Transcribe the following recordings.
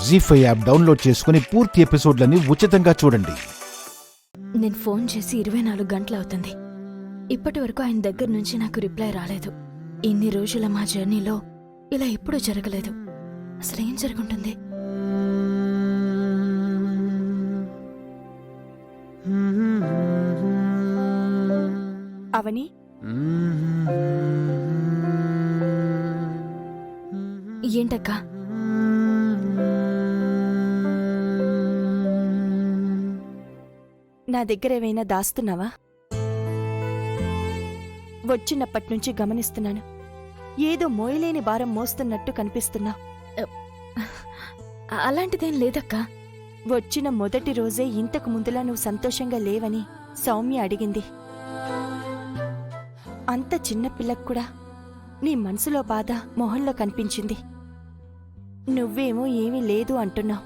జీ5 app download చేసుకుని పూర్తి ఎపిసోడ్లని ఉచితంగా చూడండి. నేను ఫోన్ చేసి 24 గంటలు అవుతుంది. ఇప్పటి వరకు ఆయన దగ్గర నుంచి నాకు రిప్లై రాలేదు. ఇన్ని రోజుల మా జర్నీలో ఇలా ఎప్పుడూ జరగలేదు. అసలు ఏం జరుగుంటుంది? అవని, ఏంటక్కా? నా దగ్గర ఏమైనా దాస్తున్నావా? వచ్చినప్పటినుంచి గమనిస్తున్నాను. ఏదో మోయలేని భారం మోస్తున్నట్టు కనిపిస్తున్నా. అలాంటిదేం లేదక్కా. వచ్చిన మొదటి రోజే ఇంతకు ముందులా నువ్వు సంతోషంగా లేవని సౌమ్య అడిగింది. అంత చిన్నపిల్లకు కూడా నీ మనసులో బాధ మొహంలో కనిపించింది. నువ్వేమో ఏమీ లేదు అంటున్నావు.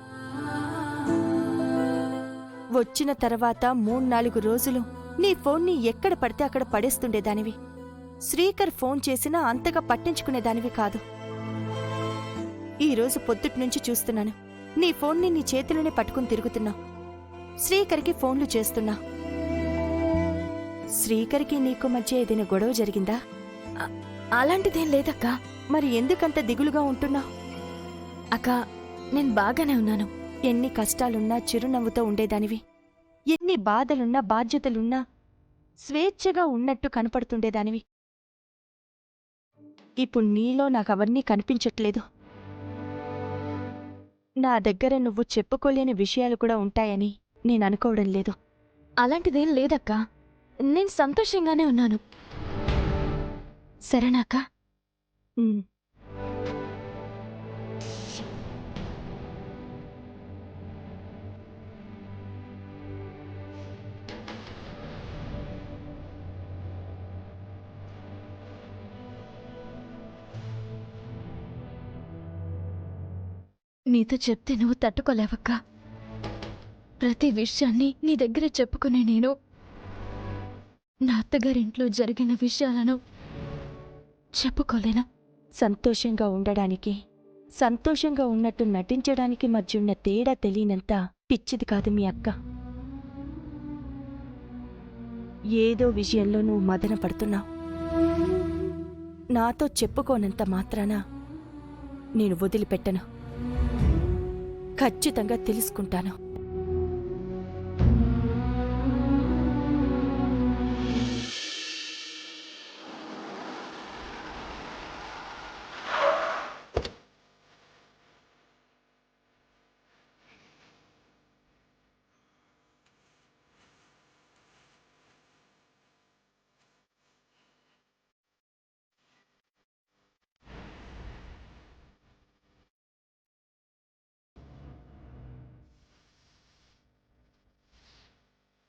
వచ్చిన తర్వాత 3-4 రోజులు నీ ఫోన్ని ఎక్కడ పడితే అక్కడ పడేస్తుండేదానివి. శ్రీకర్ ఫోన్ చేసినా అంతగా పట్టించుకునేదానివి కాదు. ఈరోజు పొద్దుట్నుంచి చూస్తున్నాను, నీ ఫోన్ని నీ చేతిలోనే పట్టుకుని తిరుగుతున్నావు. శ్రీకర్కి ఫోన్లు చేస్తున్నా. శ్రీకర్కి నీకు మధ్య ఏదైనా గొడవ జరిగిందా? అలాంటిదేం లేదక్కా. మరి ఎందుకంత దిగులుగా ఉంటున్నావు? అక్కా, నేను బాగానే ఉన్నాను. ఎన్ని కష్టాలున్నా చిరునవ్వుతో ఉండేదానివి. ఎన్ని బాధలున్నా బాధ్యతలున్నా స్వేచ్ఛగా ఉన్నట్టు కనపడుతుండేదానివి. ఇప్పుడు నీలో నాకవన్నీ కనిపించట్లేదు. నా దగ్గర నువ్వు చెప్పుకోలేని విషయాలు కూడా ఉంటాయని నేననుకోవడం లేదు. అలాంటిదేం లేదక్కా. నేను సంతోషంగానే ఉన్నాను. సరేనాకా? నీతో చెప్తే నువ్వు తట్టుకోలేవక్కా. ప్రతి విషయాన్ని నీ దగ్గర చెప్పుకునే నేను నా అత్తగారింట్లో జరిగిన విషయాలను చెప్పుకోలేను. సంతోషంగా ఉండడానికి, సంతోషంగా ఉన్నట్టు నటించడానికి మధ్య ఉన్న తేడా తెలియనంత పిచ్చిది కాదు మీ అక్క. ఏదో విషయంలో నువ్వు మదన పడుతున్నావు. నాతో చెప్పుకోనంత మాత్రాన నేను వదిలిపెట్టను. ఖచ్చితంగా తెలుసుకుంటాను.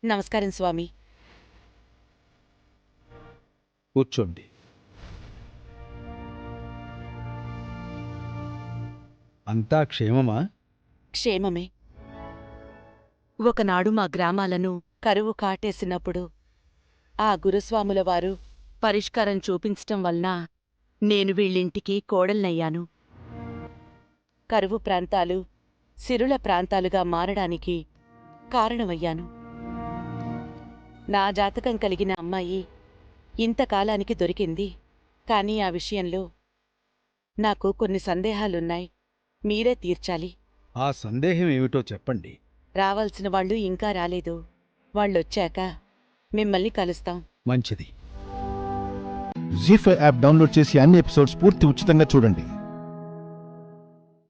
నమస్కారం స్వామి. కూర్చోండి. అంతా క్షేమమా? క్షేమమే. ఒకనాడు మా గ్రామాలను కరువు కాటేసినప్పుడు ఆ గురుస్వాముల వారు పరిష్కారం చూపించటం వలన నేను వీళ్ళింటికి కోడల్నయ్యాను. కరువు ప్రాంతాలు సిరుల ప్రాంతాలుగా మారడానికి కారణమయ్యాను. నా జాతకం కలిగిన అమ్మాయి ఇంతకాలానికి దొరికింది. కానీ ఆ విషయంలో నాకు కొన్ని సందేహాలున్నాయి. మీరే తీర్చాలి. ఆ సందేహం ఏమిటో చెప్పండి. రావాల్సిన వాళ్ళు ఇంకా రాలేదు. వాళ్ళొచ్చాక మిమ్మల్ని కలుస్తాం. మంచిది. జీ5 యాప్ డౌన్లోడ్ చేసి అన్ని ఎపిసోడ్స్ పూర్తి ఉచితంగా చూడండి.